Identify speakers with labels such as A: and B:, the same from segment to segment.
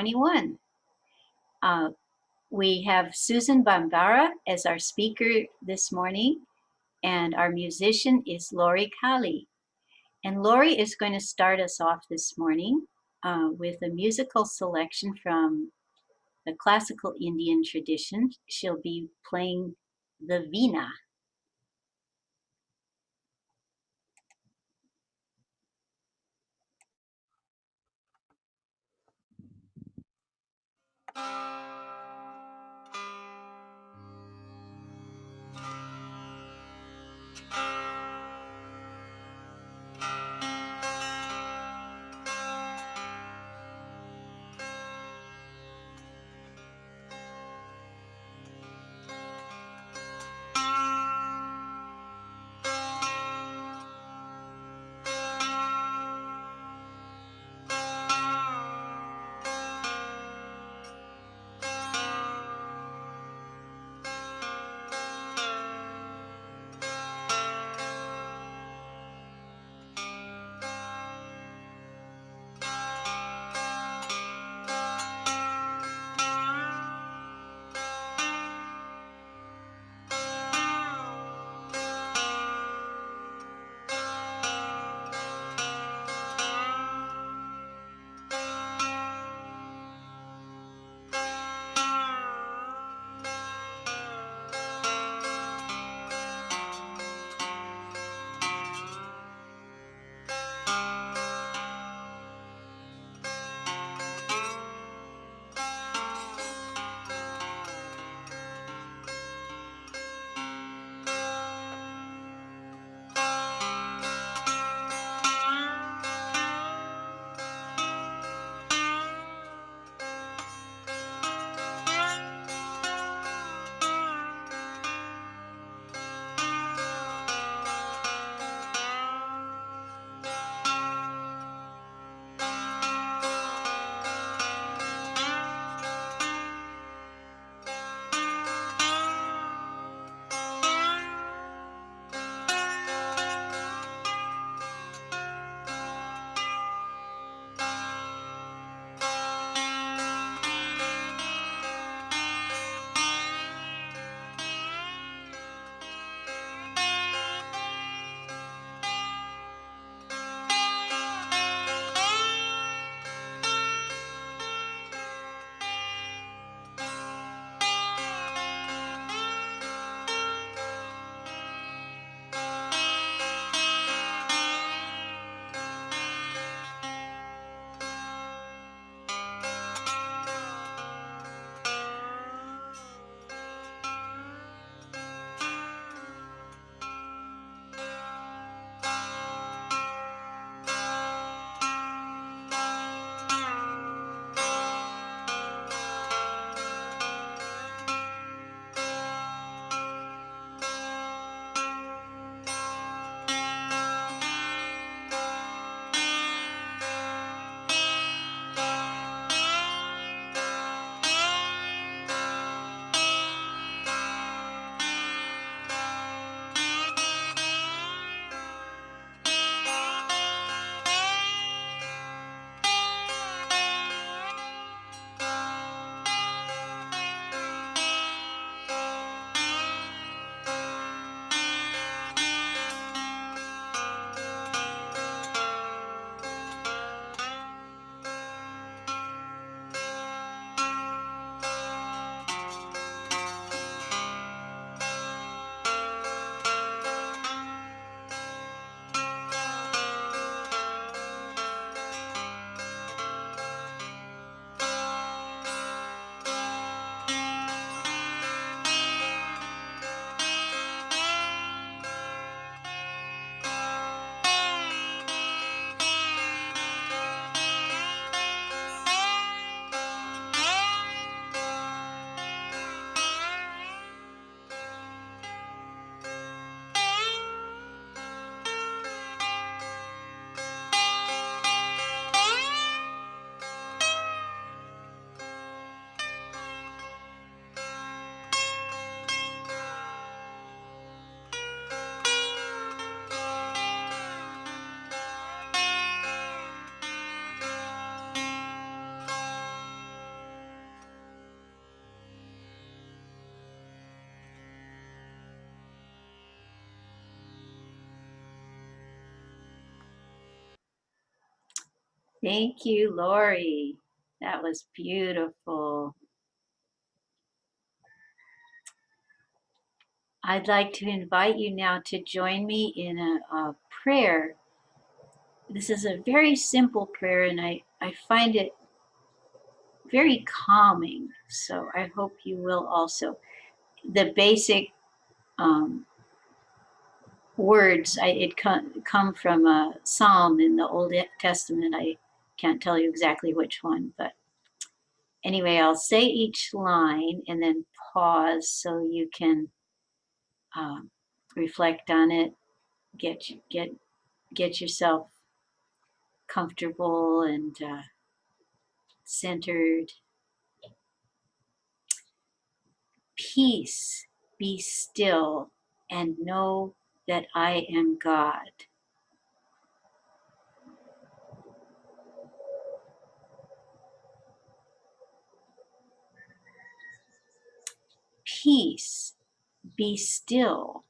A: 2021. Uh, we have Susan Bambara as our speaker this morning, and our musician is Lori Kali. And Lori is going to start us off this morning with a musical selection from the classical Indian tradition. She'll be playing the Veena. Thank you, Lori. That was beautiful. I'd like to invite you now to join me in a prayer. This is a very simple prayer, and I find it very calming. So I hope you will also. The basic words, come from a psalm in the Old Testament. I can't tell you exactly which one, but anyway, I'll say each line and then pause so you can reflect on it, get yourself comfortable and centered. Peace, be still and know that I am God. Peace, be still.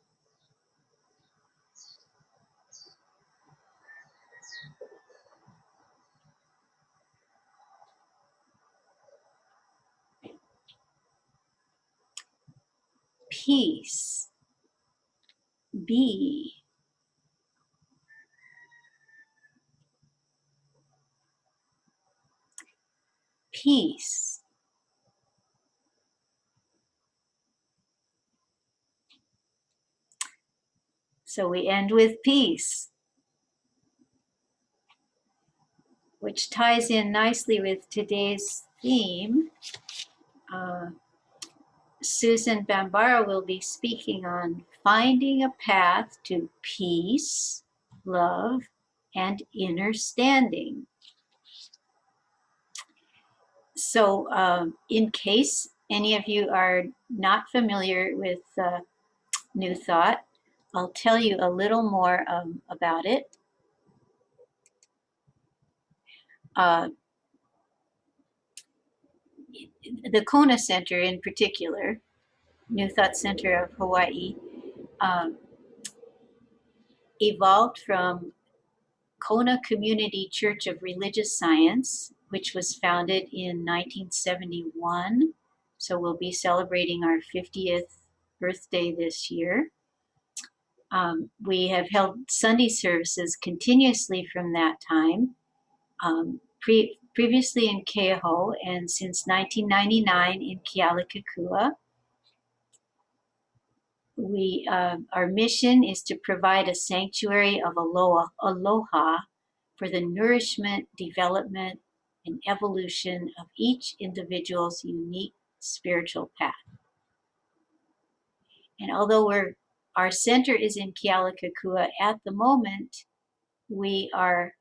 A: Peace, be. Peace. So we end with peace, which ties in nicely with today's theme. Susan Bambara will be speaking on finding a path to peace, love, and inner standing. So in case any of you are not familiar with New Thought, I'll tell you a little more about it. The Kona Center in particular, New Thought Center of Hawaii, evolved from Kona Community Church of Religious Science, which was founded in 1971. So we'll be celebrating our 50th birthday this year. We have held Sunday services continuously from that time, previously in Keaho and since 1999 in Kealakekua. Our mission is to provide a sanctuary of aloha for the nourishment, development, and evolution of each individual's unique spiritual path. And although our center is in Kealakekua at the moment, we are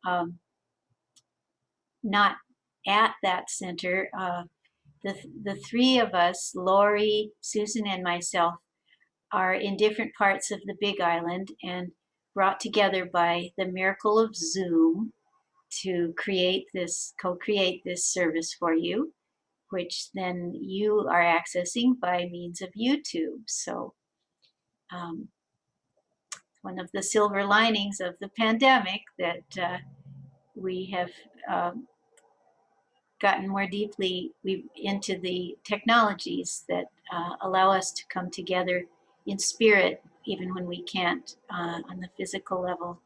A: not at that center. The three of us, Lori, Susan, and myself, are in different parts of the Big Island and brought together by the miracle of Zoom to co-create this service for you, which then you are accessing by means of YouTube. So one of the silver linings of the pandemic that we have gotten more deeply into the technologies that allow us to come together in spirit, even when we can't on the physical level.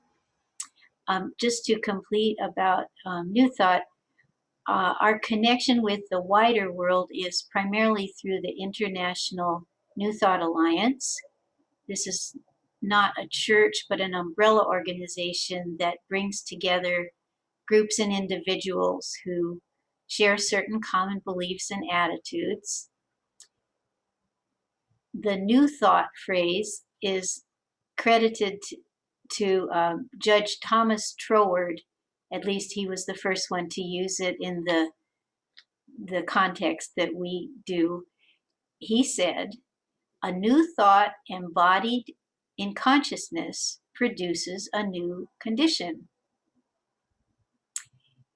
A: Just to complete about New Thought, our connection with the wider world is primarily through the International New Thought Alliance. This is not a church, but an umbrella organization that brings together groups and individuals who share certain common beliefs and attitudes. The New Thought phrase is credited to Judge Thomas Troward. At least he was the first one to use it in the context that we do. He said, "A new thought embodied in consciousness produces a new condition."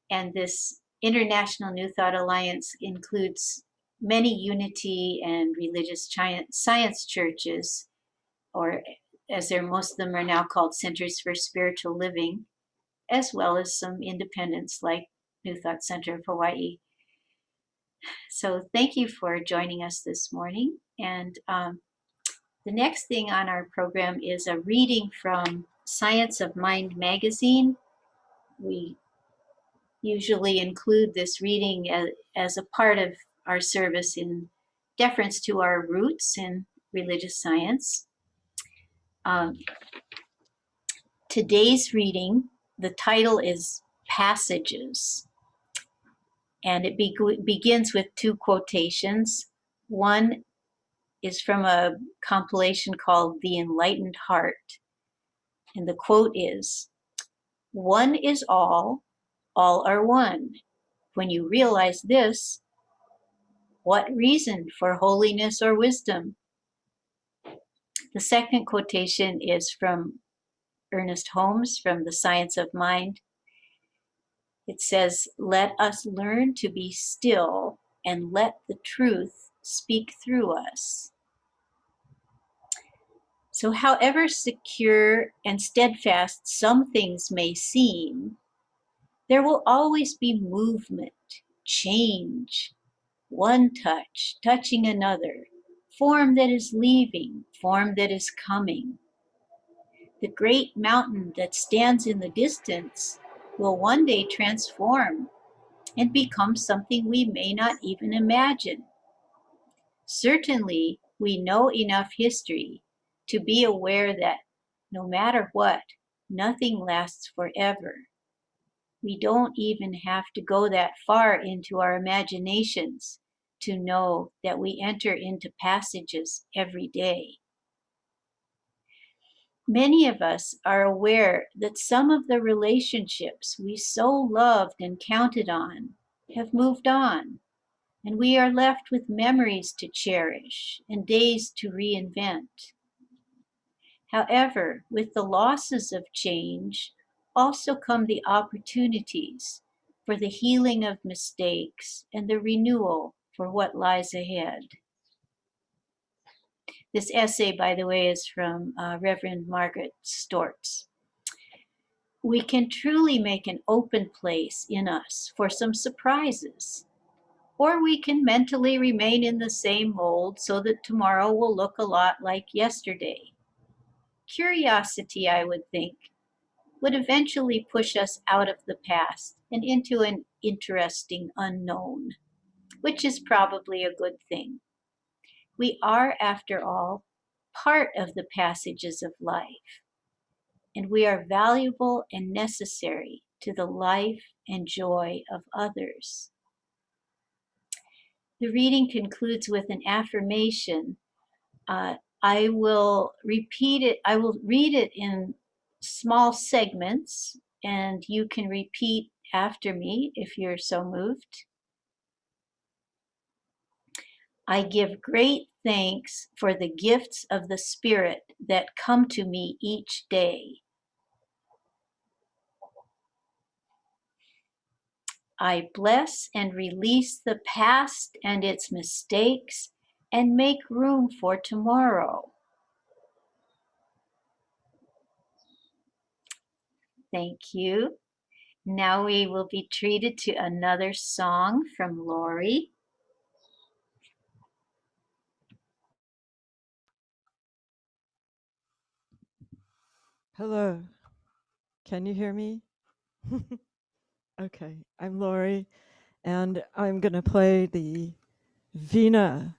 A: And this International New Thought Alliance includes many unity and religious science churches, or as most of them are now called, Centers for Spiritual Living, as well as some independents like New Thought Center of Hawaii. So thank you for joining us this morning. And the next thing on our program is a reading from Science of Mind magazine. We usually include this reading as a part of our service in deference to our roots in religious science. Today's reading, the title is Passages, and it begins with two quotations. One is from a compilation called The Enlightened Heart, and the quote is, "One is all are one. When you realize this, what reason for holiness or wisdom?" The second quotation is from Ernest Holmes from The Science of Mind. It says, "Let us learn to be still and let the truth speak through us." So, however secure and steadfast some things may seem, there will always be movement, change, one touch touching another, form that is leaving, form that is coming. The great mountain that stands in the distance will one day transform and become something we may not even imagine. Certainly, we know enough history to be aware that no matter what, nothing lasts forever. We don't even have to go that far into our imaginations to know that we enter into passages every day. Many of us are aware that some of the relationships we so loved and counted on have moved on, and we are left with memories to cherish and days to reinvent. However, with the losses of change also come the opportunities for the healing of mistakes and the renewal for what lies ahead. This essay, by the way, is from Reverend Margaret Stortz. We can truly make an open place in us for some surprises, or we can mentally remain in the same mold so that tomorrow will look a lot like yesterday. Curiosity, I would think, would eventually push us out of the past and into an interesting unknown, which is probably a good thing. We are, after all, part of the passages of life, and we are valuable and necessary to the life and joy of others. The reading concludes with an affirmation. I will repeat it, I will read it in small segments, and you can repeat after me if you're so moved. I give great thanks for the gifts of the Spirit that come to me each day. I bless and release the past and its mistakes and make room for tomorrow. Thank you. Now we will be treated to another song from Lori.
B: Hello, can you hear me? Okay, I'm Lori, and I'm going to play the Veena,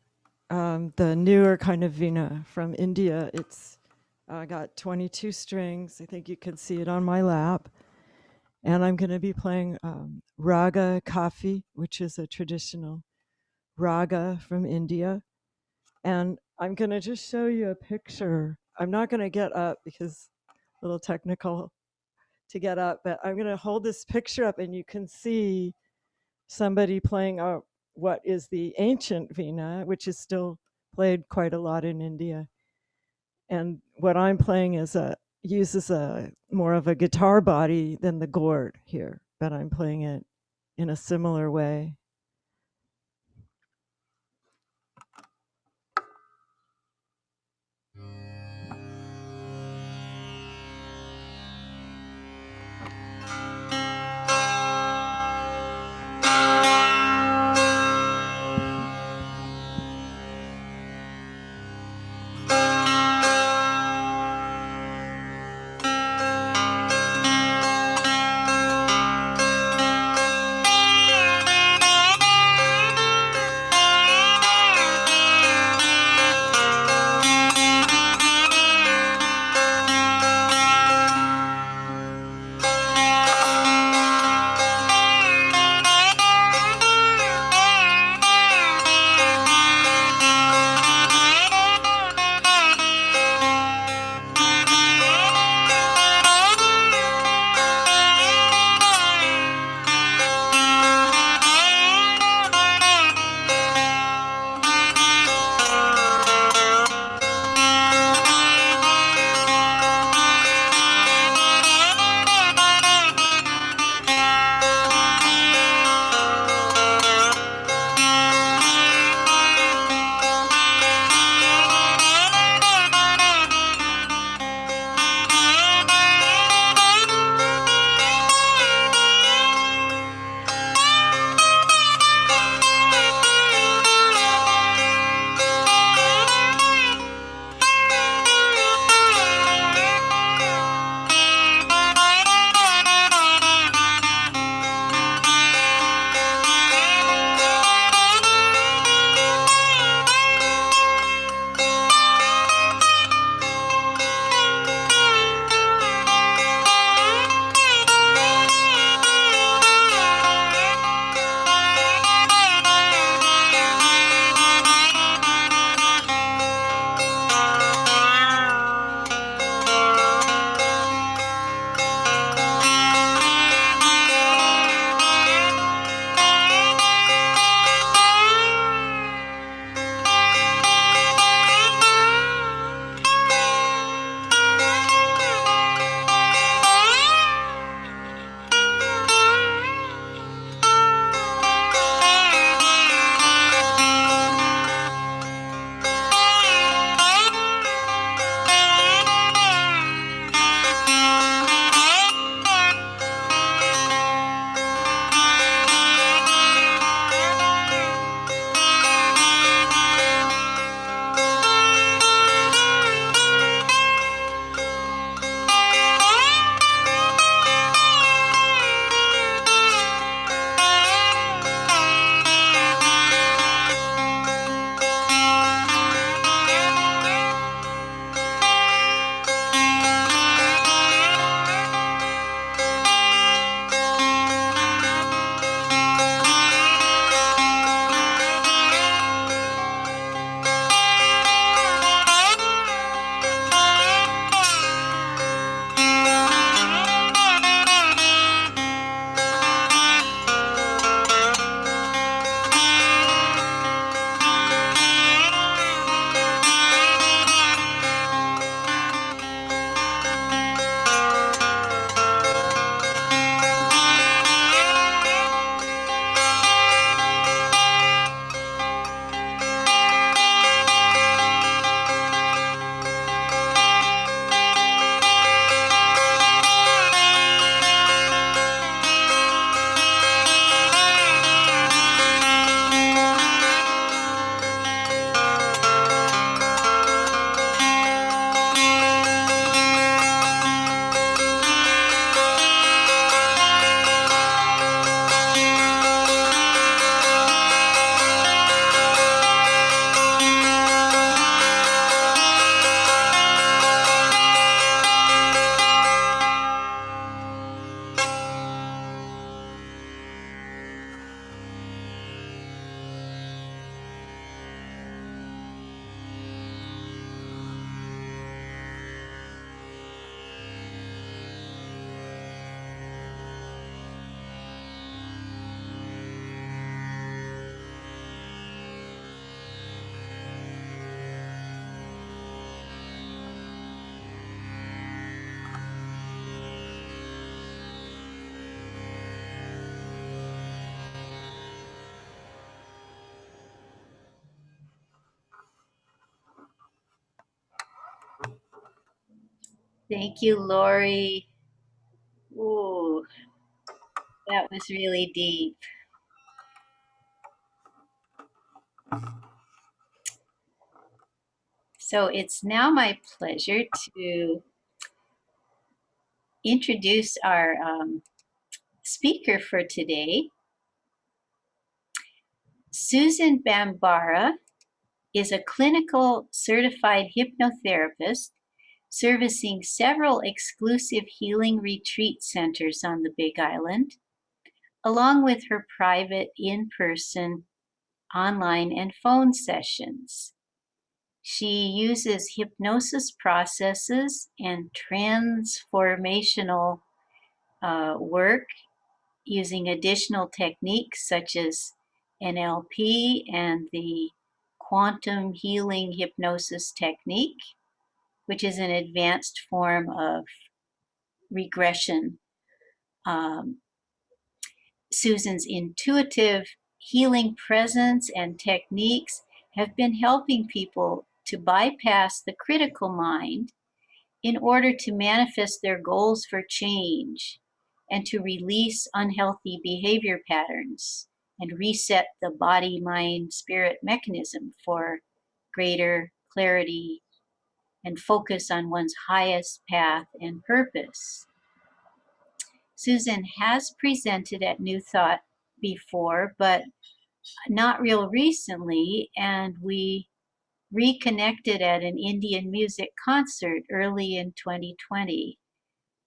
B: the newer kind of Veena from India. It's got 22 strings. I think you can see it on my lap. And I'm going to be playing Raga Kafi, which is a traditional raga from India. And I'm going to just show you a picture. I'm not going to get up because a little technical to get up, but I'm going to hold this picture up and you can see somebody playing what is the ancient Veena, which is still played quite a lot in India. And what I'm playing uses a more of a guitar body than the gourd here, but I'm playing it in a similar way.
A: Thank you, Lori. Ooh, that was really deep. So it's now my pleasure to introduce our speaker for today. Susan Bambara is a clinical certified hypnotherapist servicing several exclusive healing retreat centers on the Big Island, along with her private in-person, online, and phone sessions. She uses hypnosis processes and transformational work using additional techniques such as NLP and the quantum healing hypnosis technique, which is an advanced form of regression. Susan's intuitive healing presence and techniques have been helping people to bypass the critical mind in order to manifest their goals for change and to release unhealthy behavior patterns and reset the body, mind, spirit mechanism for greater clarity and focus on one's highest path and purpose. Susan has presented at New Thought before, but not real recently, and we reconnected at an Indian music concert early in 2020.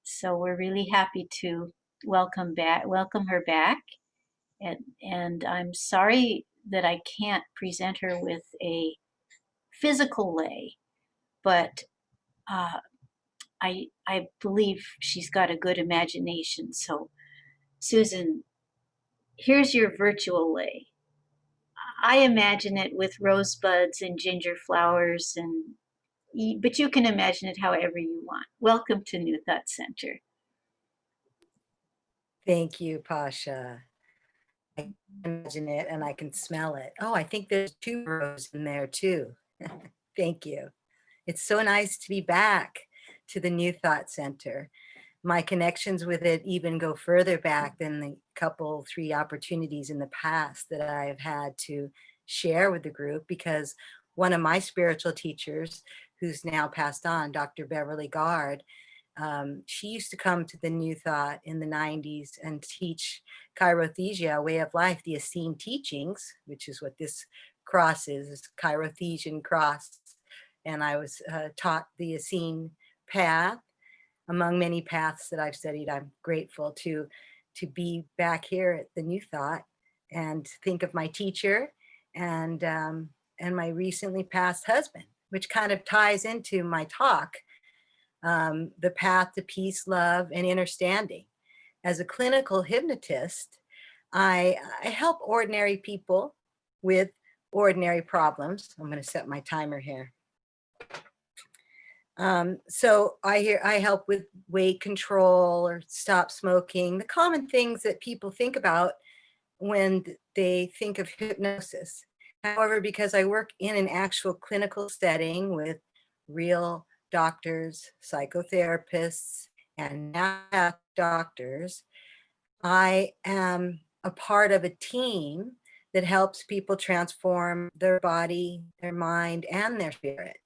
A: So we're really happy to welcome her back. And I'm sorry that I can't present her with a physical lay, but uh, I believe she's got a good imagination. So Susan, here's your virtual lay. I imagine it with rosebuds and ginger flowers, and but you can imagine it however you want. Welcome to New Thought Center.
C: Thank you, Pasha. I can imagine it and I can smell it. Oh, I think there's 2 rows in there too. Thank you. It's so nice to be back to the New Thought Center. My connections with it even go further back than the couple, 3 opportunities in the past that I've had to share with the group, because one of my spiritual teachers, who's now passed on, Dr. Beverly Gard, she used to come to the New Thought in the 90s and teach chirothesia, a way of life, the Essene teachings, which is what this cross is chirothesian cross. And I was taught the Essene path. Among many paths that I've studied, I'm grateful to be back here at the New Thought and think of my teacher and my recently passed husband, which kind of ties into my talk. The path to peace, love, and understanding. As a clinical hypnotist, I help ordinary people with ordinary problems. I'm going to set my timer here. So I help with weight control or stop smoking, the common things that people think about when they think of hypnosis. However, because I work in an actual clinical setting with real doctors, psychotherapists, and naturopath doctors, I am a part of a team that helps people transform their body, their mind, and their spirit.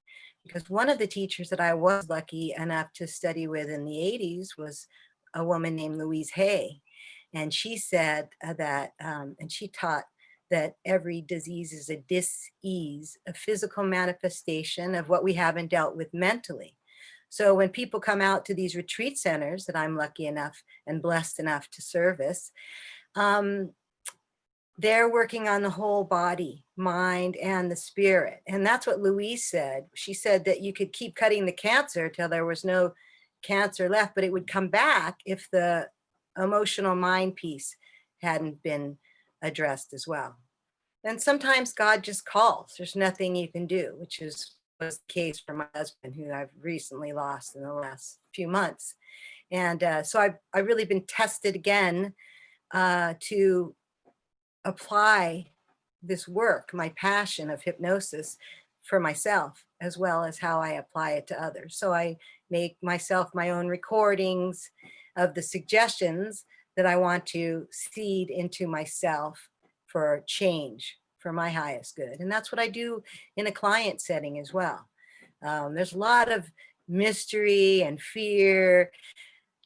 C: Because one of the teachers that I was lucky enough to study with in the 80s was a woman named Louise Hay. And she said that, and she taught that every disease is a dis-ease, a physical manifestation of what we haven't dealt with mentally. So when people come out to these retreat centers that I'm lucky enough and blessed enough to service, they're working on the whole body, mind, and the spirit. And that's what Louise said. She said that you could keep cutting the cancer till there was no cancer left, but it would come back if the emotional mind piece hadn't been addressed as well. And sometimes God just calls. There's nothing you can do, which was the case for my husband, who I've recently lost in the last few months. And so I've really been tested again to apply this work, my passion of hypnosis, for myself as well as how I apply it to others. So I make myself my own recordings of the suggestions that I want to seed into myself for change, for my highest good. And that's what I do in a client setting as well. There's a lot of mystery and fear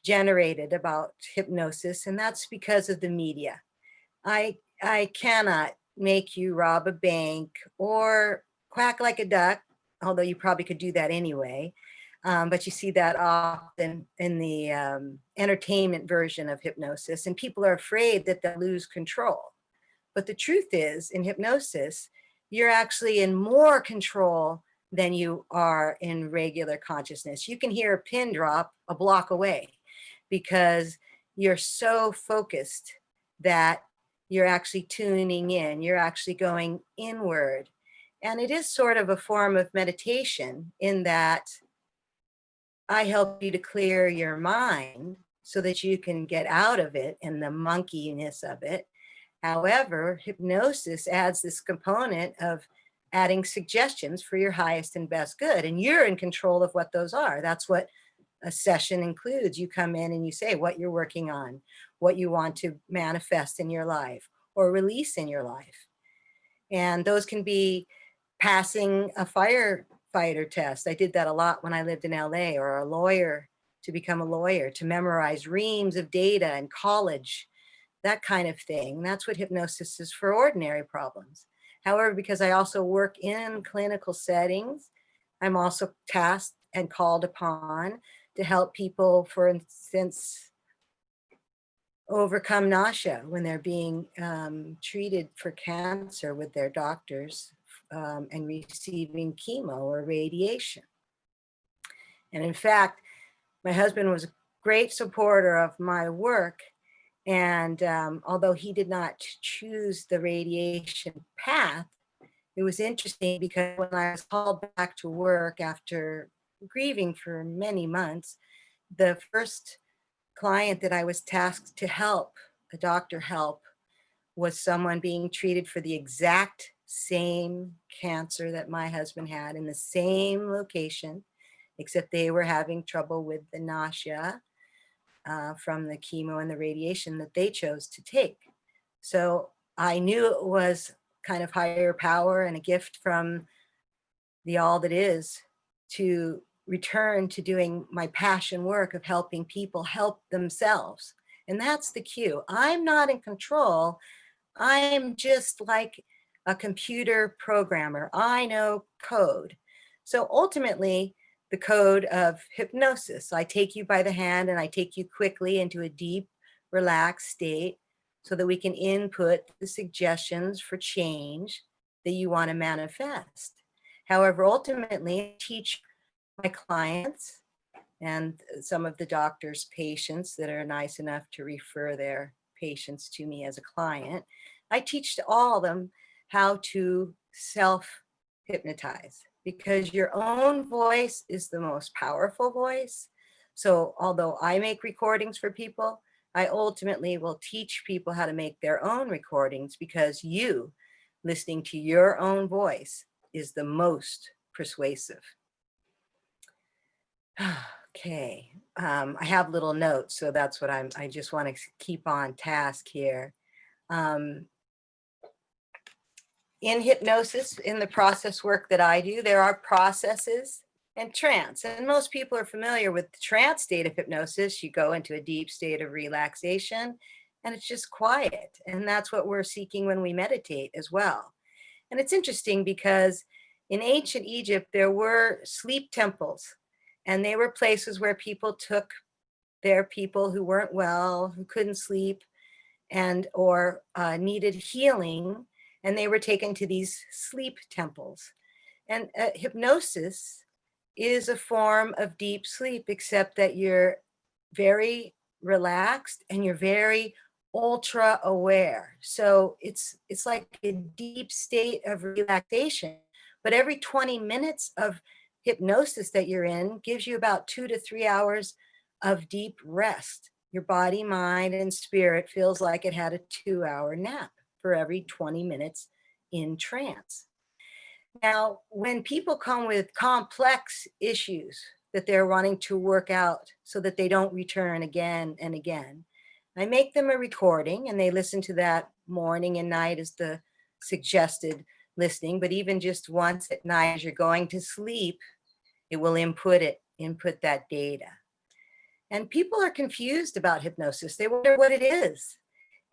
C: generated about hypnosis, and that's because of the media. I cannot make you rob a bank or quack like a duck, although you probably could do that anyway. But you see that often in the entertainment version of hypnosis, and people are afraid that they'll lose control. But the truth is, in hypnosis, you're actually in more control than you are in regular consciousness. You can hear a pin drop a block away because you're so focused that you're actually tuning in, you're actually going inward. And it is sort of a form of meditation in that I help you to clear your mind so that you can get out of it and the monkeyness of it. However, hypnosis adds this component of adding suggestions for your highest and best good. And you're in control of what those are. That's what a session includes. You come in and you say what you're working on, what you want to manifest in your life or release in your life. And those can be passing a firefighter test. I did that a lot when I lived in LA, or a lawyer, to become a lawyer, to memorize reams of data in college, that kind of thing. That's what hypnosis is for ordinary problems. However, because I also work in clinical settings, I'm also tasked and called upon to help people, for instance, overcome nausea when they're being treated for cancer with their doctors and receiving chemo or radiation. And in fact, my husband was a great supporter of my work. And although he did not choose the radiation path, it was interesting because when I was called back to work after grieving for many months, the first client that I was tasked to help, a doctor help, was someone being treated for the exact same cancer that my husband had in the same location, except they were having trouble with the nausea from the chemo and the radiation that they chose to take. So I knew it was kind of higher power and a gift from the all that is to return to doing my passion work of helping people help themselves. And that's the cue. I'm not in control. I'm just like a computer programmer. I know code. So ultimately, the code of hypnosis, I take you by the hand and I take you quickly into a deep, relaxed state so that we can input the suggestions for change that you want to manifest. However, ultimately, I teach my clients and some of the doctor's patients that are nice enough to refer their patients to me as a client, I teach to all of them how to self-hypnotize, because your own voice is the most powerful voice. So although I make recordings for people, I ultimately will teach people how to make their own recordings, because you listening to your own voice is the most persuasive. Okay, I have little notes, so that's what I just want to keep on task here. In hypnosis, in the process work that I do, there are processes and trance. And most people are familiar with the trance state of hypnosis. You go into a deep state of relaxation and it's just quiet. And that's what we're seeking when we meditate as well. And it's interesting because in ancient Egypt, there were sleep temples, and they were places where people took their people who weren't well, who couldn't sleep, and or needed healing, and they were taken to these sleep temples. And hypnosis is a form of deep sleep, except that you're very relaxed and you're very ultra aware. So it's like a deep state of relaxation. But every 20 minutes of hypnosis that you're in gives you about 2 to 3 hours of deep rest. Your body, mind, and spirit feels like it had a 2-hour nap for every 20 minutes in trance. Now, when people come with complex issues that they're wanting to work out so that they don't return again and again, I make them a recording and they listen to that morning and night as the suggested listening, but even just once at night as you're going to sleep, it will input that data. And people are confused about hypnosis. They wonder what it is.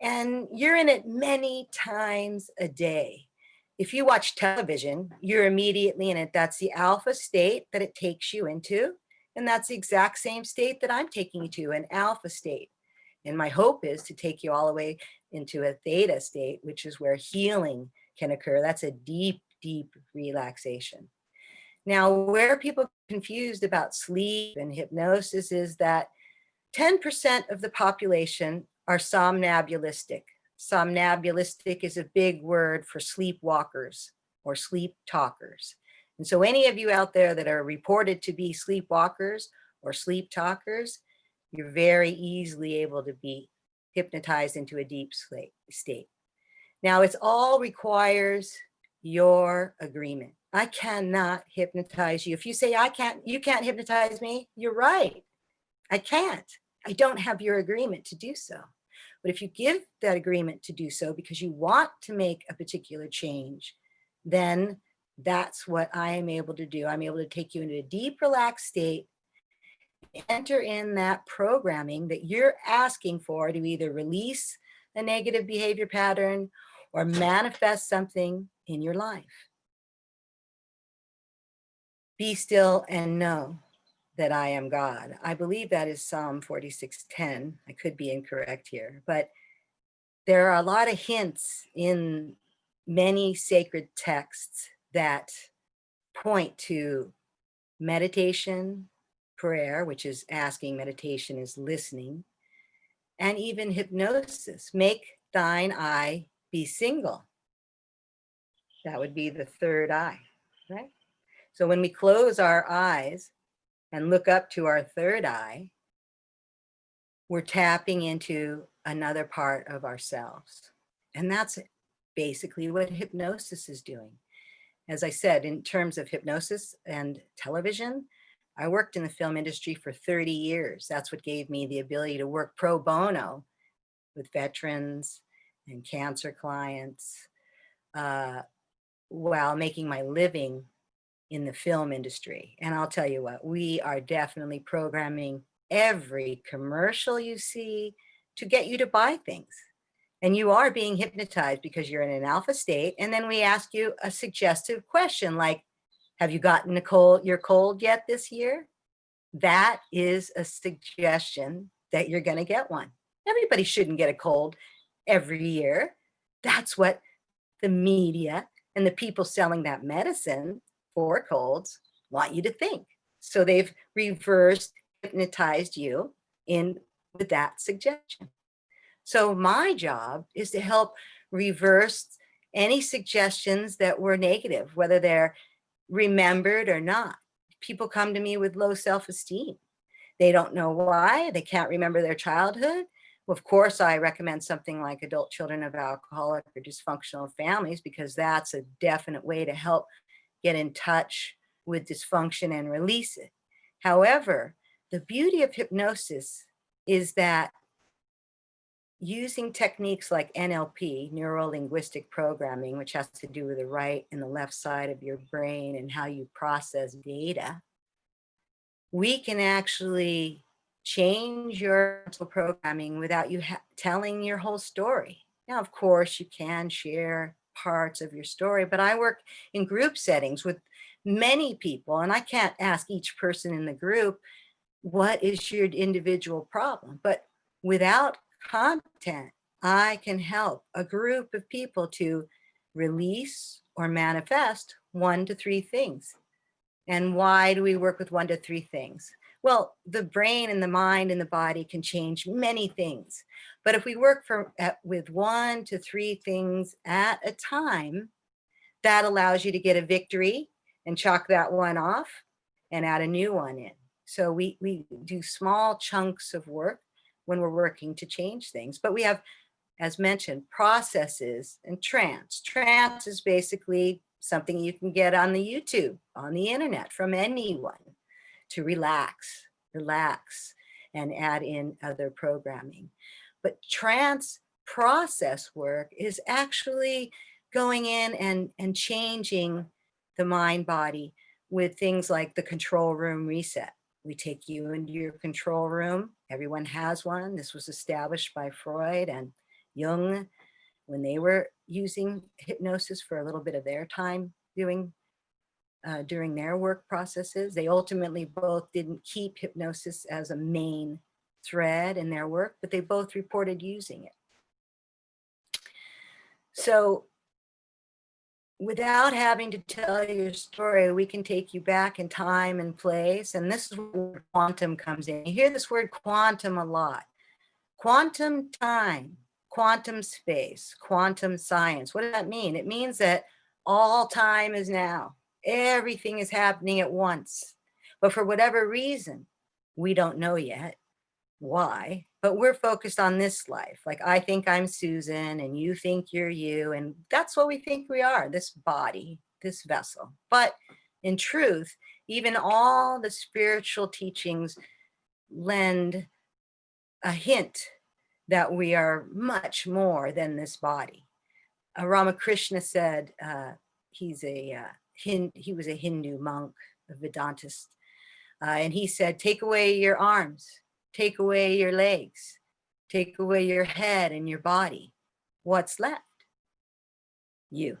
C: And you're in it many times a day. If you watch television, you're immediately in it. That's the alpha state that it takes you into. And that's the exact same state that I'm taking you to, an alpha state. And my hope is to take you all the way into a theta state, which is where healing can occur. That's a deep, deep relaxation. Now, where people are confused about sleep and hypnosis is that 10% of the population are somnambulistic. Somnambulistic is a big word for sleepwalkers or sleep talkers. And so any of you out there that are reported to be sleepwalkers or sleep talkers, you're very easily able to be hypnotized into a deep state. Now, it's all requires your agreement. I cannot hypnotize you. If you say you can't hypnotize me, you're right. I can't. I don't have your agreement to do so. But if you give that agreement to do so because you want to make a particular change, then that's what I am able to do. I'm able to take you into a deep, relaxed state, enter in that programming that you're asking for to either release a negative behavior pattern or manifest something in your life. Be still and know that I am God. I believe that is Psalm 46:10. I could be incorrect here, but there are a lot of hints in many sacred texts that point to meditation, prayer, which is asking, meditation is listening, and even hypnosis. Make thine eye be single. That would be the third eye, right? So when we close our eyes and look up to our third eye, we're tapping into another part of ourselves. And that's basically what hypnosis is doing. As I said, in terms of hypnosis and television, I worked in the film industry for 30 years. That's what gave me the ability to work pro bono with veterans and cancer clients while making my living in the film industry. And I'll tell you what, we are definitely programming every commercial you see to get you to buy things. And you are being hypnotized because you're in an alpha state. And then we ask you a suggestive question like, have you gotten your cold yet this year? That is a suggestion that you're going to get one. Everybody shouldn't get a cold every year. That's what the media and the people selling that medicine for colds want you to think. So they've reverse hypnotized you in with that suggestion. So my job is to help reverse any suggestions that were negative, whether they're remembered or not. People come to me with low self-esteem. They don't know why. They can't remember their childhood. Well, of course, I recommend something like Adult Children of Alcoholic or Dysfunctional Families, because that's a definite way to help get in touch with dysfunction and release it. However, the beauty of hypnosis is that using techniques like NLP, neuro-linguistic programming, which has to do with the right and the left side of your brain and how you process data, we can actually change your mental programming without you telling your whole story. Now, of course, you can share parts of your story, but I work in group settings with many people, and I can't ask each person in the group, what is your individual problem? But without content, I can help a group of people to release or manifest 1 to 3 things. And why do we work with 1 to 3 things? Well, the brain and the mind and the body can change many things. But if we work with 1 to 3 things at a time, that allows you to get a victory and chalk that one off and add a new one in. So we do small chunks of work when we're working to change things. But we have, as mentioned, processes and trance. Trance is basically something you can get on the YouTube, on the internet, from anyone, to relax, and add in other programming. But trance process work is actually going in and changing the mind body with things like the control room reset. We take you into your control room. Everyone has one. This was established by Freud and Jung when they were using hypnosis for a little bit of their time during their work processes. They ultimately both didn't keep hypnosis as a main thread in their work, but they both reported using it. So without having to tell your story, we can take you back in time and place. And this is where quantum comes in. You hear this word quantum a lot. Quantum time, quantum space, quantum science. What does that mean? It means that all time is now. Everything is happening at once. But for whatever reason, we don't know yet why, but we're focused on this life. Like, I think I'm Susan and you think you're you. And that's what we think we are, this body, this vessel. But in truth, even all the spiritual teachings lend a hint that we are much more than this body. Ramakrishna said, he was a Hindu monk, a Vedantist, and he said, take away your arms, take away your legs, take away your head and your body. What's left? You.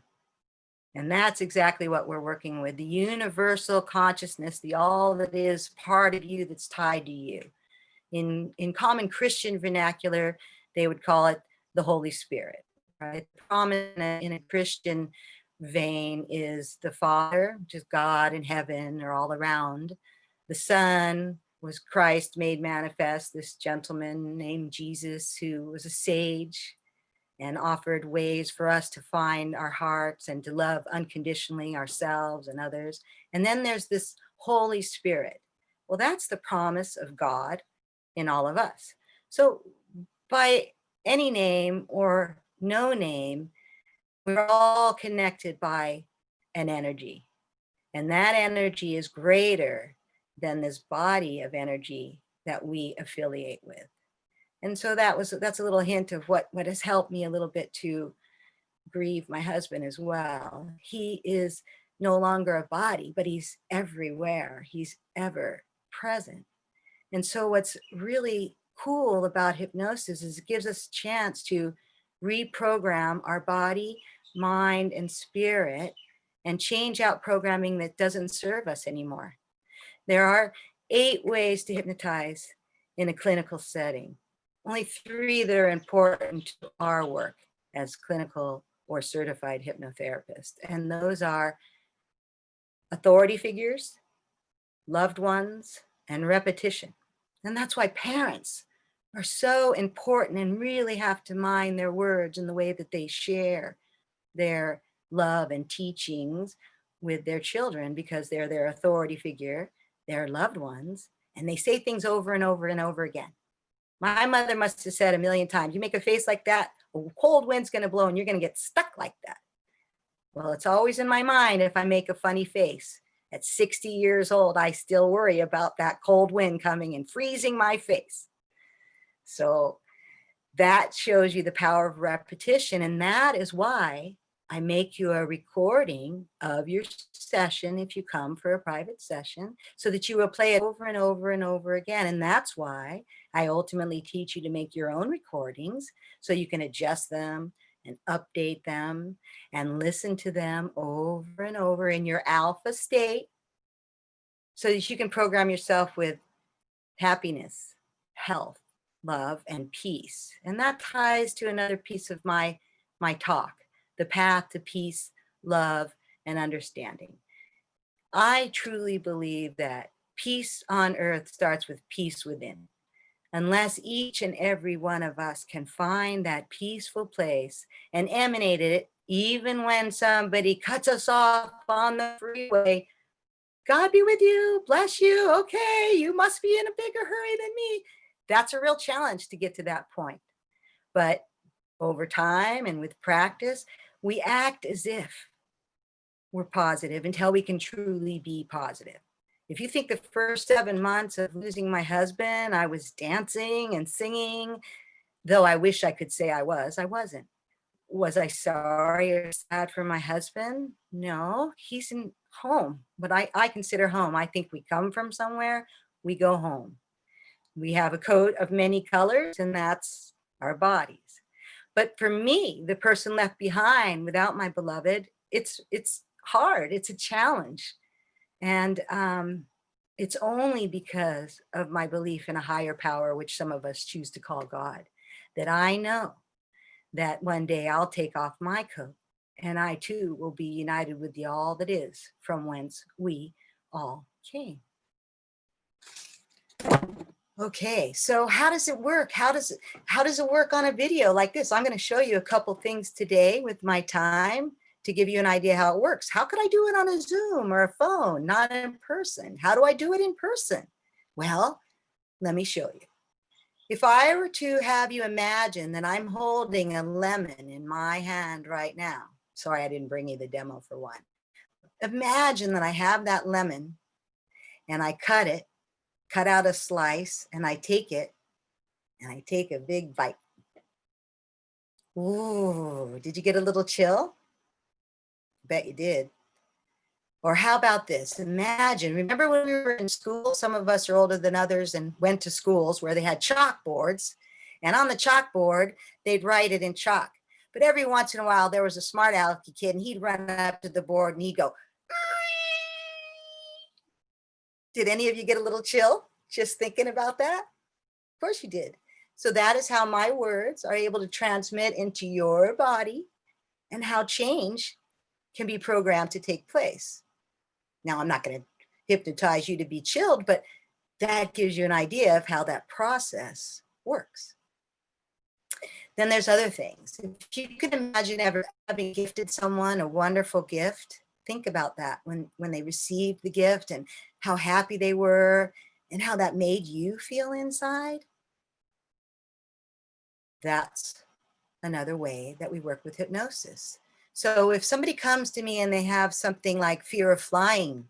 C: And that's exactly what we're working with. The universal consciousness, the all that is part of you that's tied to you. In common Christian vernacular, they would call it the Holy Spirit, right? Prominent in a Christian vein is the Father, which is God in heaven or all around. The Son was Christ made manifest, this gentleman named Jesus, who was a sage and offered ways for us to find our hearts and to love unconditionally ourselves and others. And then there's this Holy Spirit. Well, that's the promise of God in all of us. So by any name or no name, we're all connected by an energy. And that energy is greater than this body of energy that we affiliate with. And so that's a little hint of what has helped me a little bit to grieve my husband as well. He is no longer a body, but he's everywhere. He's ever present. And so what's really cool about hypnosis is it gives us a chance to reprogram our body, mind, and spirit and change out programming that doesn't serve us anymore. There are 8 ways to hypnotize in a clinical setting. Only 3 that are important to our work as clinical or certified hypnotherapists. And those are authority figures, loved ones, and repetition. And that's why parents are so important and really have to mind their words and the way that they share their love and teachings with their children, because they're their authority figure, their loved ones, and they say things over and over and over again. My mother must have said a million times, you make a face like that, a cold wind's going to blow and you're going to get stuck like that. Well, it's always in my mind if I make a funny face. At 60 years old, I still worry about that cold wind coming and freezing my face. So that shows you the power of repetition. And that is why I make you a recording of your session if you come for a private session, so that you will play it over and over and over again. And that's why I ultimately teach you to make your own recordings so you can adjust them and update them and listen to them over and over in your alpha state, so that you can program yourself with happiness, health, love, and peace. And that ties to another piece of my talk, the path to peace, love, and understanding. I truly believe that peace on earth starts with peace within. Unless each and every one of us can find that peaceful place and emanate it, even when somebody cuts us off on the freeway, God be with you, bless you, okay, you must be in a bigger hurry than me. That's a real challenge to get to that point. But over time and with practice, we act as if we're positive until we can truly be positive. If you think the first 7 months of losing my husband, I was dancing and singing, though I wish I could say I wasn't. Was I sorry or sad for my husband? No, he's in home, but I consider home. I think we come from somewhere, we go home. We have a coat of many colors, and that's our bodies. But for me, the person left behind without my beloved, it's hard. It's a challenge, and it's only because of my belief in a higher power, which some of us choose to call God, that I know that one day I'll take off my coat, and I too will be united with the all that is, from whence we all came. Okay, so how does it work? How does it work on a video like this? I'm going to show you a couple things today with my time to give you an idea how it works. How could I do it on a Zoom or a phone, not in person? How do I do it in person? Well, let me show you. If I were to have you imagine that I'm holding a lemon in my hand right now. Sorry, I didn't bring you the demo for one. Imagine that I have that lemon and I cut out a slice, and I take it and I take a big bite. Ooh, did you get a little chill? Bet you did. Or how about this? Imagine, remember when we were in school, some of us are older than others and went to schools where they had chalkboards, and on the chalkboard, they'd write it in chalk. But every once in a while, there was a smart alecky kid, and he'd run up to the board and he'd go, did any of you get a little chill just thinking about that? Of course you did. So that is how my words are able to transmit into your body and how change can be programmed to take place. Now, I'm not going to hypnotize you to be chilled, but that gives you an idea of how that process works. Then there's other things. If you could imagine ever having gifted someone a wonderful gift, think about that when they received the gift and how happy they were and how that made you feel inside. That's another way that we work with hypnosis. So if somebody comes to me and they have something like fear of flying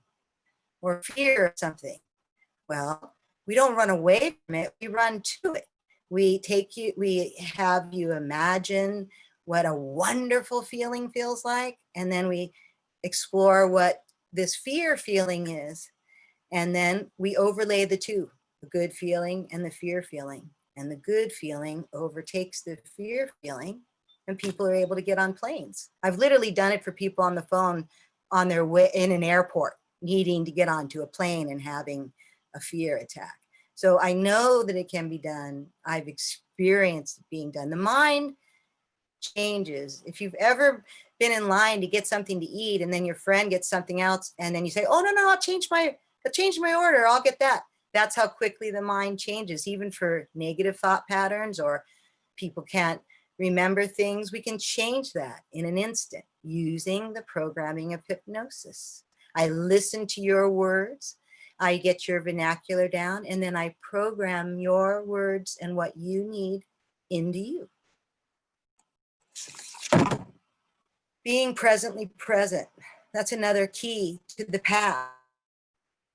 C: or fear of something, well, we don't run away from it, we run to it. We have you imagine what a wonderful feeling feels like, and then we explore what this fear feeling is, and then we overlay the two, the good feeling and the fear feeling. And the good feeling overtakes the fear feeling, and people are able to get on planes. I've literally done it for people on the phone on their way in an airport, needing to get onto a plane and having a fear attack. So I know that it can be done. I've experienced it being done. The mind changes. If you've ever been in line to get something to eat and then your friend gets something else, and then you say, oh, no, I'll change my order. I'll get that. That's how quickly the mind changes, even for negative thought patterns or people can't remember things. We can change that in an instant using the programming of hypnosis. I listen to your words, I get your vernacular down, and then I program your words and what you need into you. Being presently present. That's another key to the path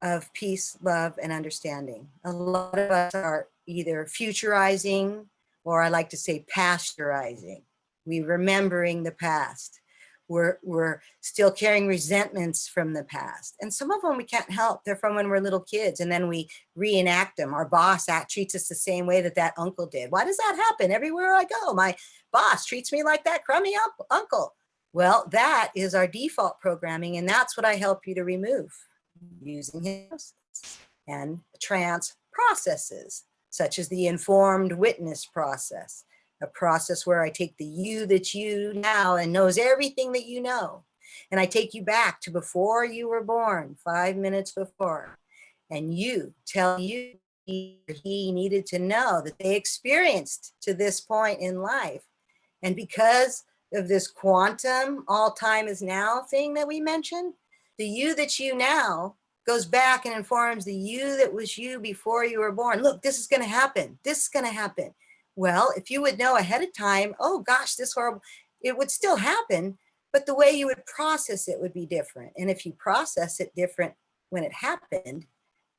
C: of peace, love, and understanding. A lot of us are either futurizing, or I like to say pasteurizing. We're remembering the past. We're still carrying resentments from the past. And some of them we can't help. They're from when we're little kids, and then we reenact them. Our boss treats us the same way that uncle did. Why does that happen? Everywhere I go, my boss treats me like that crummy uncle. Well, that is our default programming, and that's what I help you to remove using hypnosis and trance processes, such as the informed witness process, a process where I take the you that's you now and knows everything that you know, and I take you back to before you were born, 5 minutes before, and you tell you he needed to know that they experienced to this point in life. And because of this quantum all time is now thing that we mentioned, the you that's you now goes back and informs the you that was you before you were born. Look, this is going to happen. This is going to happen. Well, if you would know ahead of time, oh gosh, this horrible, it would still happen, but the way you would process it would be different. And if you process it different when it happened,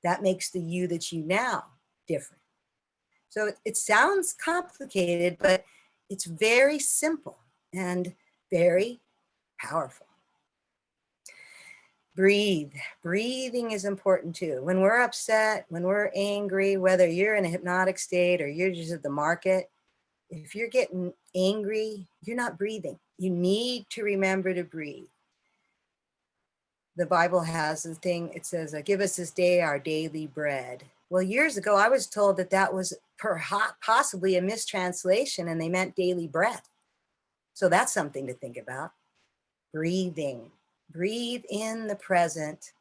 C: that makes the you that you now different. So it sounds complicated, but it's very simple and very powerful. Breathe. Breathing is important too. When we're upset, when we're angry, whether you're in a hypnotic state or you're just at the market, if you're getting angry, you're not breathing. You need to remember to breathe. The Bible has the thing, it says, give us this day our daily bread. Well, years ago, I was told that that was possibly a mistranslation and they meant daily breath. So that's something to think about. Breathing. Breathe in the present.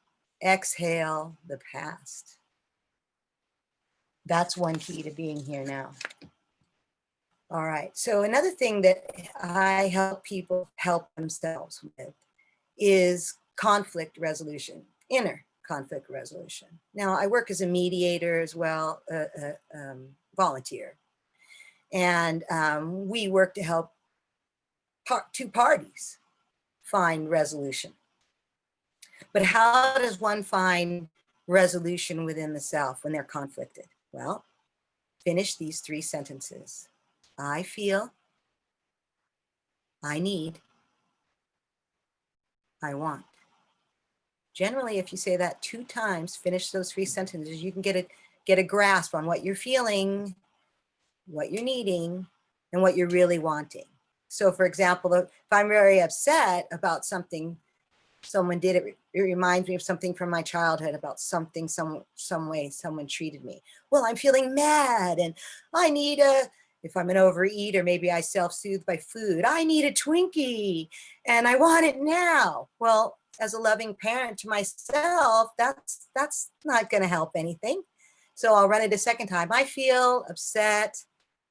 C: Exhale the past. That's one key to being here now. All right. So another thing that I help people help themselves with is conflict resolution, inner conflict resolution. Now, I work as a mediator as well, volunteer. And we work to help two parties find resolution. But how does one find resolution within the self when they're conflicted? Well, finish these 3 sentences. I feel, I need, I want. Generally, if you say that 2 times, finish those 3 sentences, you can get a grasp on what you're feeling, what you're needing, and what you're really wanting. So for example, if I'm very upset about something someone did, it reminds me of something from my childhood about something, some way someone treated me. Well, I'm feeling mad and I need if I'm an overeater, maybe I self-soothe by food. I need a Twinkie and I want it now. Well, as a loving parent to myself, that's not going to help anything. So I'll run it a second time. I feel upset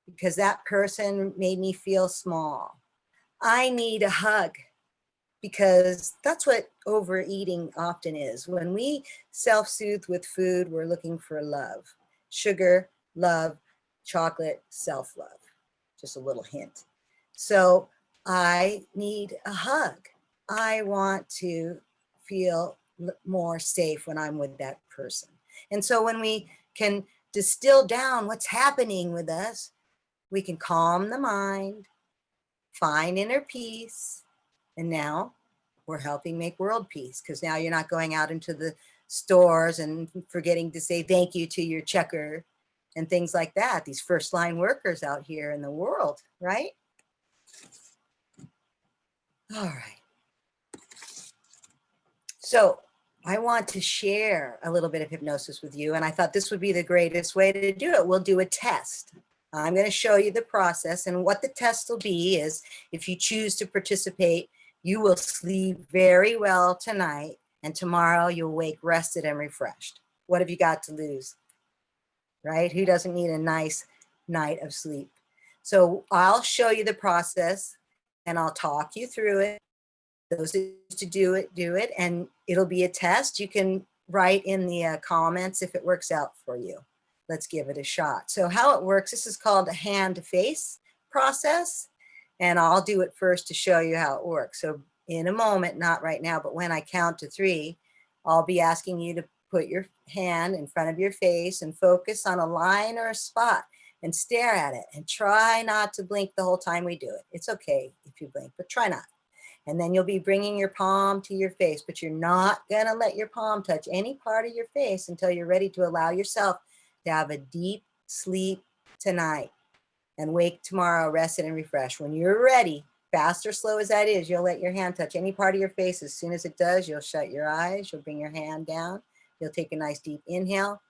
C: because that person made me feel small. I need a hug, because that's what overeating often is. When we self-soothe with food, we're looking for love. Sugar, love, chocolate, self-love. Just a little hint. So I need a hug. I want to feel more safe when I'm with that person. And so when we can distill down what's happening with us, we can calm the mind, find inner peace, and now we're helping make world peace, because now you're not going out into the stores and forgetting to say thank you to your checker and things like that. These first line workers out here in the world, right? All right. So I want to share a little bit of hypnosis with you, and I thought this would be the greatest way to do it. We'll do a test. I'm going to show you the process, and what the test will be is if you choose to participate, you will sleep very well tonight, and tomorrow you'll wake rested and refreshed. What have you got to lose, right? Who doesn't need a nice night of sleep? So I'll show you the process, and I'll talk you through it. Those who to do it, and it'll be a test. You can write in the comments if it works out for you. Let's give it a shot. So how it works, this is called a hand-to-face process, and I'll do it first to show you how it works. So in a moment, not right now, but when I count to 3, I'll be asking you to put your hand in front of your face and focus on a line or a spot and stare at it, and try not to blink the whole time we do it. It's okay if you blink, but try not. And then you'll be bringing your palm to your face, but you're not going to let your palm touch any part of your face until you're ready to allow yourself to have a deep sleep tonight and wake tomorrow rested and refreshed. When you're ready, fast or slow as that is, you'll let your hand touch any part of your face. As soon as it does, you'll shut your eyes, you'll bring your hand down, you'll take a nice deep inhale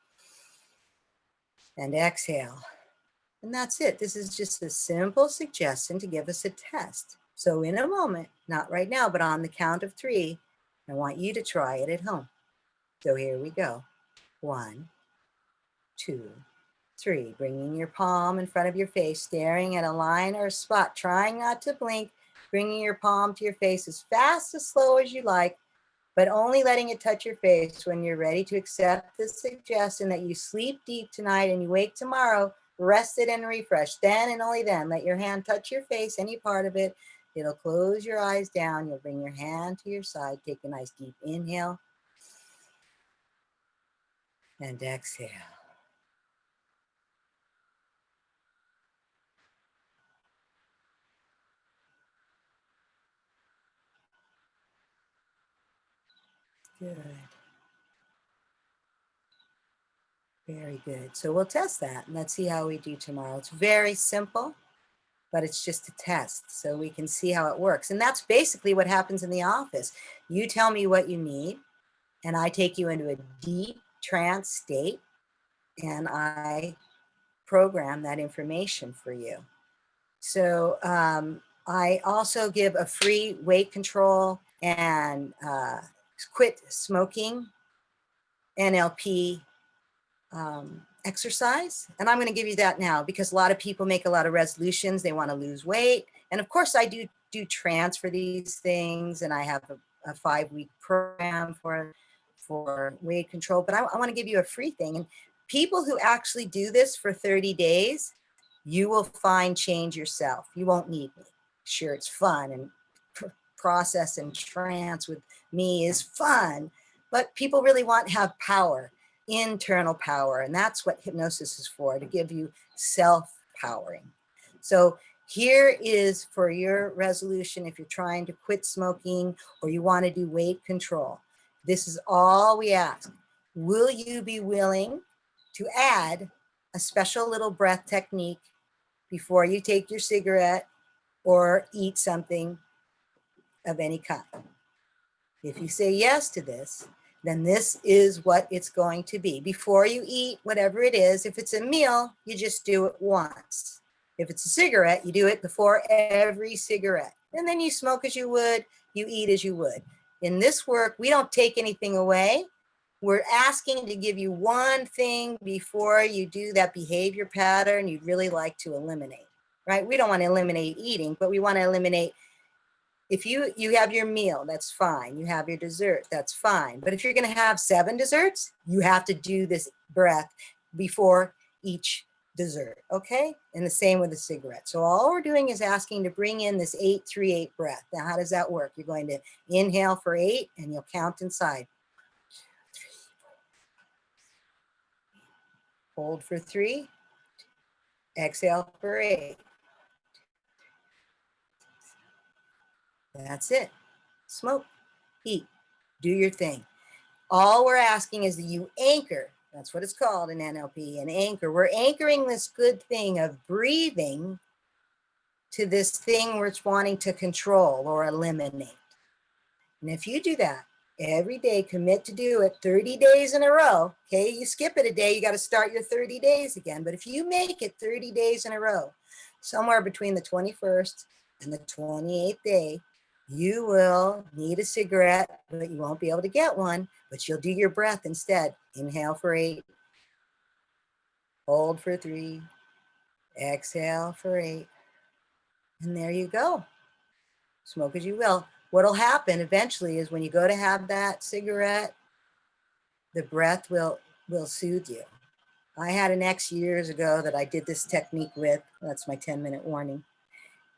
C: and exhale. And that's it. This is just a simple suggestion to give us a test. So in a moment, not right now, but on the count of 3, I want you to try it at home. So here we go. 1, 2, 3. Bringing your palm in front of your face, staring at a line or a spot, trying not to blink, bringing your palm to your face as fast, as slow as you like, but only letting it touch your face when you're ready to accept the suggestion that you sleep deep tonight and you wake tomorrow rested and refreshed. Then and only then, let your hand touch your face, any part of it. It'll close your eyes down. You'll bring your hand to your side. Take a nice deep inhale and exhale. Good. Very good. So we'll test that and let's see how we do tomorrow. It's very simple, but it's just a test so we can see how it works. And that's basically what happens in the office. You tell me what you need, and I take you into a deep trance state, and I program that information for you. So I also give a free weight control and quit smoking NLP exercise. And I'm going to give you that now because a lot of people make a lot of resolutions. They want to lose weight. And of course, I do trance for these things. And I have a 5-week program for weight control. But I want to give you a free thing. And people who actually do this for 30 days, you will find change yourself. You won't need me. Sure, it's fun. And process and trance with me is fun. But people really want to have power, internal power. And that's what hypnosis is for, to give you self-powering. So here is for your resolution if you're trying to quit smoking or you want to do weight control. This is all we ask. Will you be willing to add a special little breath technique before you take your cigarette or eat something of any kind? If you say yes to this, then this is what it's going to be. Before you eat whatever it is, if it's a meal, you just do it once. If it's a cigarette, you do it before every cigarette. And then you smoke as you would, you eat as you would. In this work, we don't take anything away. We're asking to give you one thing before you do that behavior pattern you'd really like to eliminate, right? We don't want to eliminate eating, but we want to eliminate. If you have your meal, that's fine. You have your dessert, that's fine. But if you're going to have 7 desserts, you have to do this breath before each dessert, okay? And the same with the cigarette. So all we're doing is asking to bring in this 8-3-8 breath. Now, how does that work? You're going to inhale for 8 and you'll count inside. Hold for 3. Exhale for 8. That's it. Smoke, eat, do your thing. All we're asking is that you anchor. That's what it's called in NLP, an anchor. We're anchoring this good thing of breathing to this thing we're wanting to control or eliminate. And if you do that every day, commit to do it 30 days in a row, okay? You skip it a day, you got to start your 30 days again. But if you make it 30 days in a row, somewhere between the 21st and the 28th day, you will need a cigarette, but you won't be able to get one, but you'll do your breath instead. Inhale for 8, hold for 3, exhale for 8, and there you go. Smoke as you will. What'll happen eventually is when you go to have that cigarette, the breath will soothe you. I had an ex years ago that I did this technique with. That's my 10-minute warning.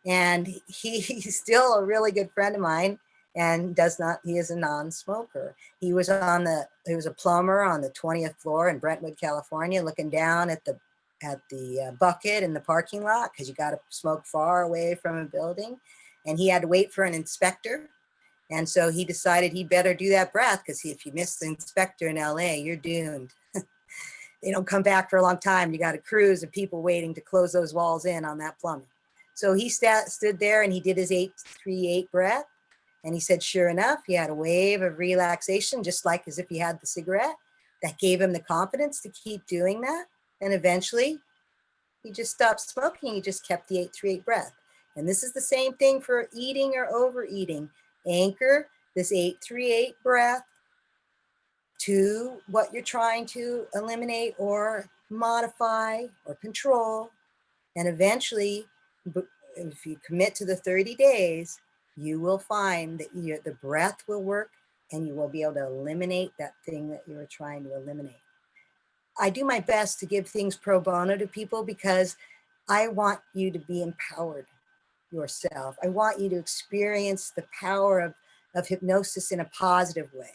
C: And he's still a really good friend of mine and he is a non-smoker. He was a plumber on the 20th floor in Brentwood, California, looking down at the bucket in the parking lot because you got to smoke far away from a building. And he had to wait for an inspector. And so he decided he better do that breath because if you miss the inspector in LA, you're doomed. They don't come back for a long time. You got a cruise of people waiting to close those walls in on that plumbing. So he stood there and he did his 8-3-8 breath. And he said, sure enough, he had a wave of relaxation, just like as if he had the cigarette. That gave him the confidence to keep doing that. And eventually, he just stopped smoking. He just kept the 8-3-8 breath. And this is the same thing for eating or overeating. Anchor this 8-3-8 breath to what you're trying to eliminate or modify or control. And eventually, if you commit to the 30 days, you will find that the breath will work and you will be able to eliminate that thing that you were trying to eliminate. I do my best to give things pro bono to people because I want you to be empowered. yourself. I want you to experience the power of hypnosis in a positive way,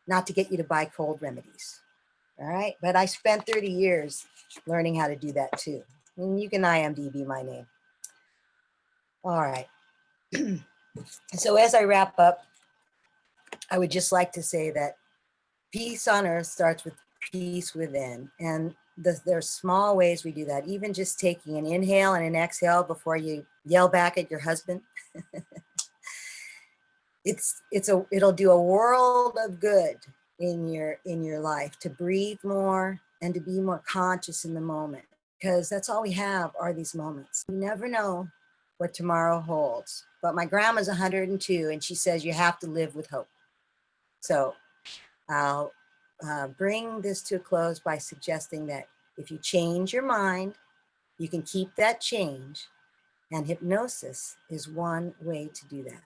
C: not to get you to buy cold remedies. All right. But I spent 30 years learning how to do that too. And you can IMDb my name. All right. So as I wrap up, I would just like to say that peace on earth starts with peace within. And there are small ways we do that. Even just taking an inhale and an exhale before you yell back at your husband. It'll do a world of good in your life to breathe more and to be more conscious in the moment, because that's all we have are these moments. We never know what tomorrow holds. But my grandma's 102 and she says you have to live with hope. So I'll bring this to a close by suggesting that if you change your mind, you can keep that change, and hypnosis is one way to do that.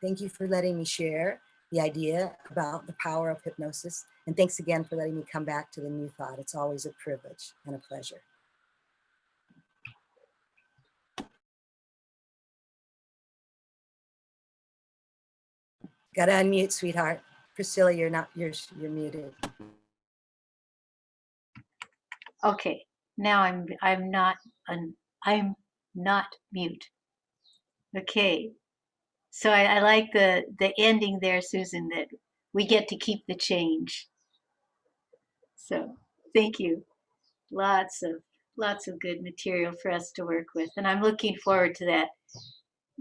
C: Thank you for letting me share the idea about the power of hypnosis. And thanks again for letting me come back to the New Thought. It's always a privilege and a pleasure. Gotta unmute, sweetheart. Priscilla, you're muted.
A: Okay, now I'm not mute. Okay, so I like the ending there, Susan, that we get to keep the change. So thank you. Lots of good material for us to work with, and I'm looking forward to that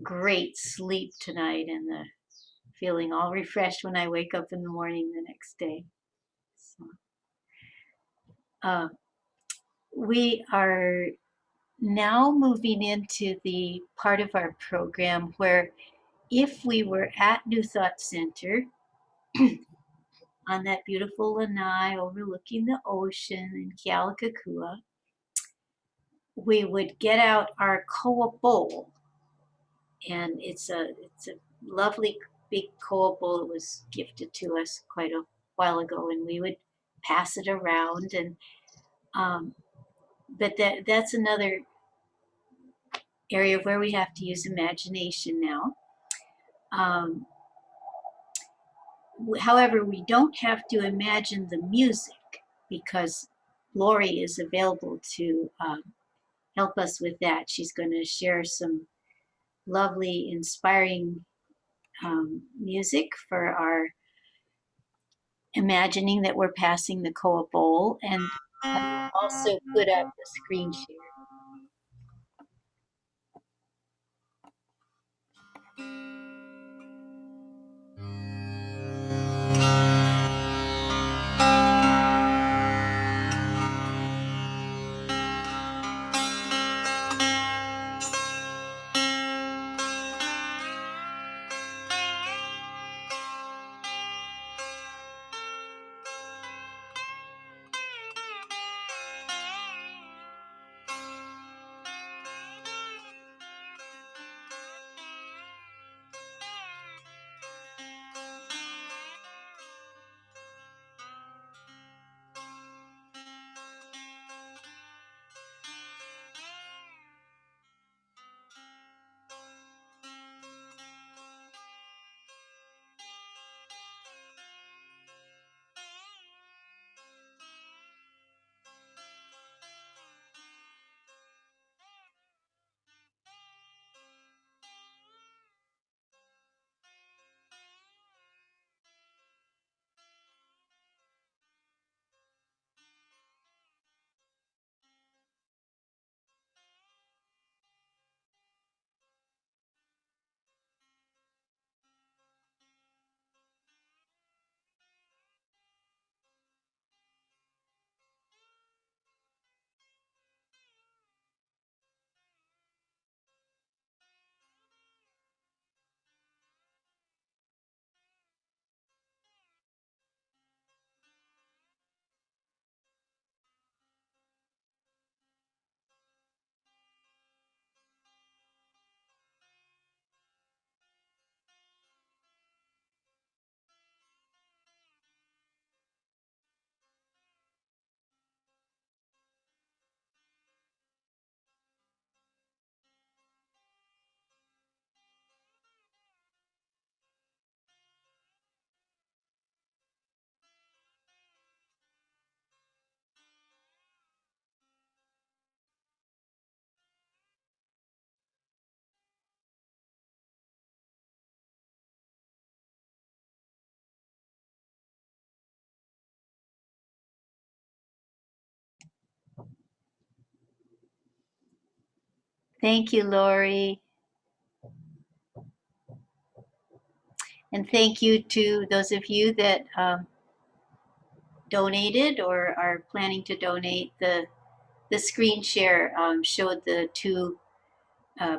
A: great sleep tonight and the feeling all refreshed when I wake up in the morning the next day. So, we are now moving into the part of our program where if we were at New Thought Center on that beautiful lanai overlooking the ocean in Kealakekua, we would get out our koa bowl, and it's a lovely big koa bowl. It was gifted to us quite a while ago, and we would pass it around. And but that's another area where we have to use imagination now. However, we don't have to imagine the music because Lori is available to help us with that. She's going to share some lovely, inspiring music for our imagining that we're passing the koa bowl, and also put up the screen share. Thank you, Lori. And thank you to those of you that donated or are planning to donate. The screen share showed the two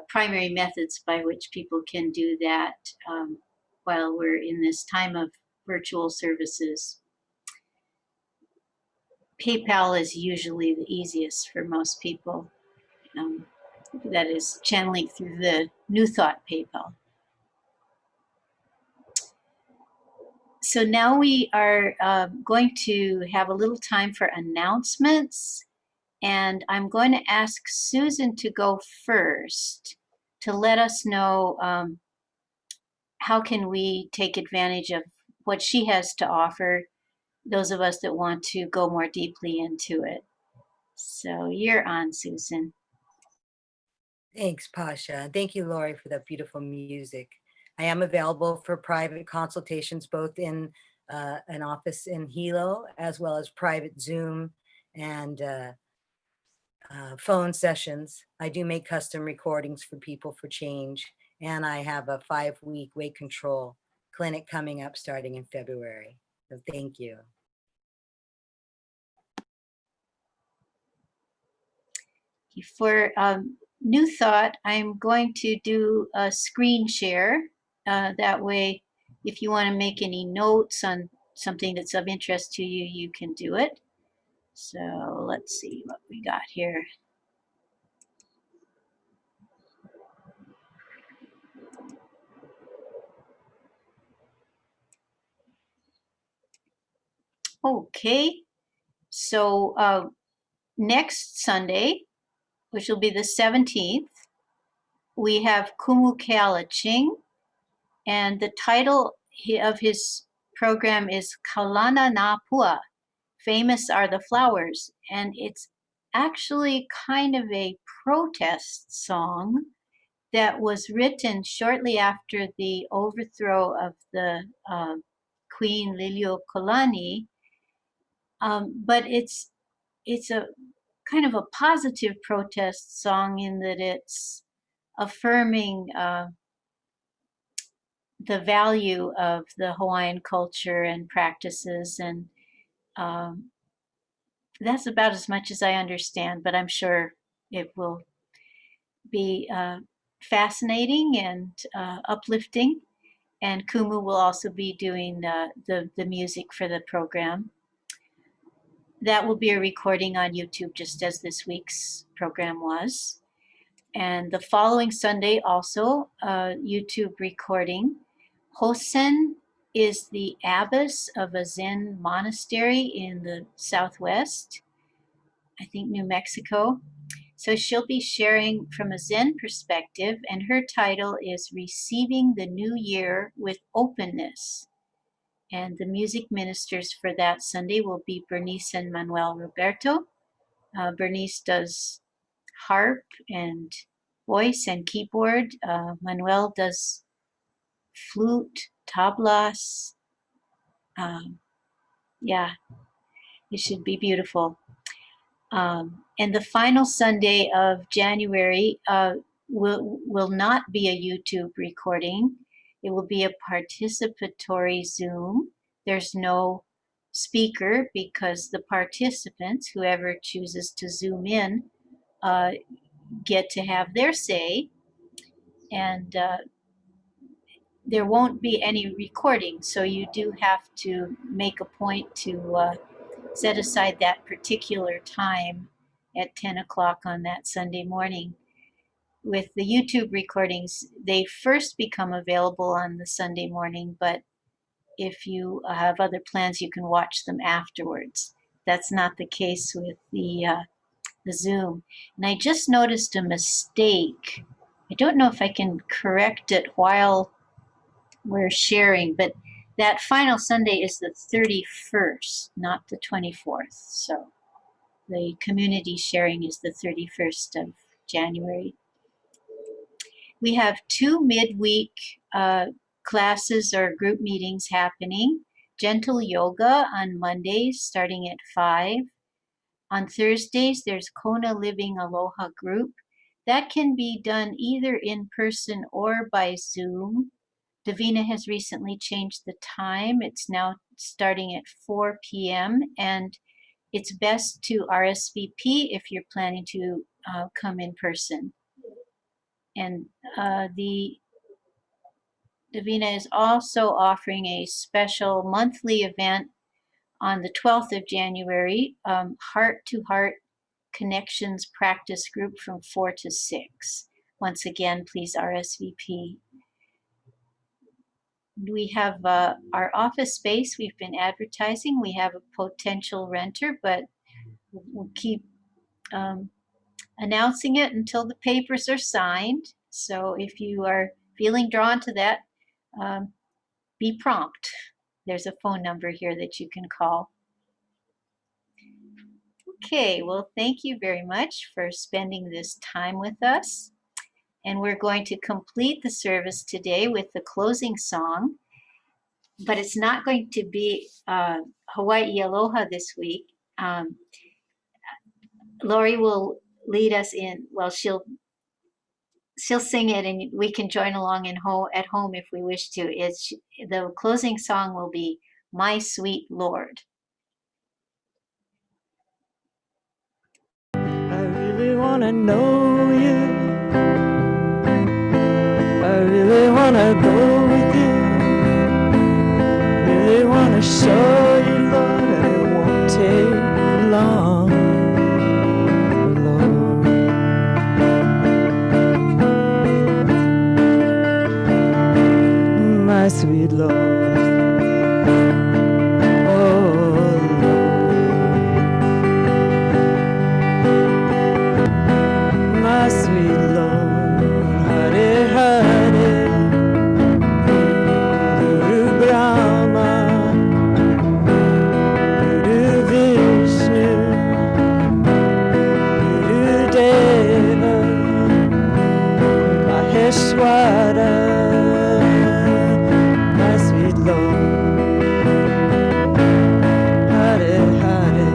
A: primary methods by which people can do that while we're in this time of virtual services. PayPal is usually the easiest for most people. That is channeling through the New Thought PayPal. So now we are going to have a little time for announcements, and I'm going to ask Susan to go first to let us know how can we take advantage of what she has to offer, those of us that want to go more deeply into it. So you're on, Susan.
C: Thanks, Pasha. Thank you, Lori, for that beautiful music. I am available for private consultations, both in an office in Hilo, as well as private Zoom and phone sessions. I do make custom recordings for people for change, and I have a 5-week weight control clinic coming up starting in February. So thank you.
A: For New Thought, I'm going to do a screen share. That way, if you want to make any notes on something that's of interest to you, you can do it. So let's see what we got here. Okay, so next Sunday, which will be the 17th, we have Kumu Ching, and the title of his program is Kalana Na Pua, Famous Are the Flowers, and it's actually kind of a protest song that was written shortly after the overthrow of the Queen Liliuokalani, but it's a kind of a positive protest song in that it's affirming the value of the Hawaiian culture and practices, and that's about as much as I understand, but I'm sure it will be fascinating and uplifting. And Kumu will also be doing the music for the program. That will be a recording on YouTube, just as this week's program was. And the following Sunday, also a YouTube recording. Hosen is the abbess of a Zen monastery in the Southwest, I think New Mexico. So she'll be sharing from a Zen perspective, and her title is Receiving the New Year with Openness. And the music ministers for that Sunday will be Bernice and Manuel Roberto. Bernice does harp and voice and keyboard. Manuel does flute, tablas. Yeah, it should be beautiful. And the final Sunday of January will not be a YouTube recording. It will be a participatory Zoom. There's no speaker because the participants, whoever chooses to Zoom in, get to have their say. And there won't be any recording, so you do have to make a point to set aside that particular time at 10 o'clock on that Sunday morning. With the YouTube recordings, they first become available on the Sunday morning, but if you have other plans, you can watch them afterwards. That's not the case with the Zoom. And I just noticed a mistake. I don't know if I can correct it while we're sharing, but that final Sunday is the 31st, not the 24th. So the community sharing is the 31st of January. We have 2 midweek classes or group meetings happening. Gentle yoga on Mondays starting at 5. On Thursdays, there's Kona Living Aloha Group. that can be done either in person or by Zoom. Davina has recently changed the time. It's now starting at 4 p.m. and it's best to RSVP if you're planning to come in person. And the Davina is also offering a special monthly event on the 12th of January, Heart to Heart Connections Practice Group from 4 to 6. Once again, please RSVP. We have our office space we've been advertising. We have a potential renter, but we'll keep announcing it until the papers are signed. So if you are feeling drawn to that, be prompt. There's a phone number here that you can call. Okay, well, thank you very much for spending this time with us. And we're going to complete the service today with the closing song, but it's not going to be Hawaii Aloha this week. Lori will lead us in, well, she'll sing it and we can join along at home if we wish to. The closing song will be My Sweet Lord.
B: I really want to know you. I really want to go with you. Really want to show you, Lord, and it won't take long, Lord. My sweet Lord. My sweet Lord, Hare Hare, Guru Brahma, Guru Vishnu, Guru Deva, Maheshwara, my sweet Lord, Hare Hare,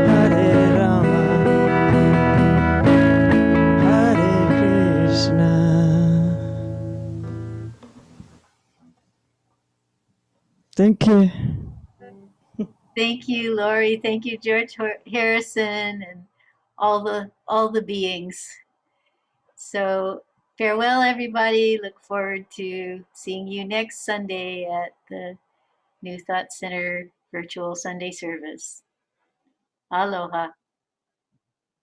B: Hare Rama, Hare Krishna. Thank you.
A: Thank you, Lori. Thank you, George Harrison, and all the beings. So farewell, everybody. Look forward to seeing you next Sunday at the New Thought Center virtual Sunday service. Aloha.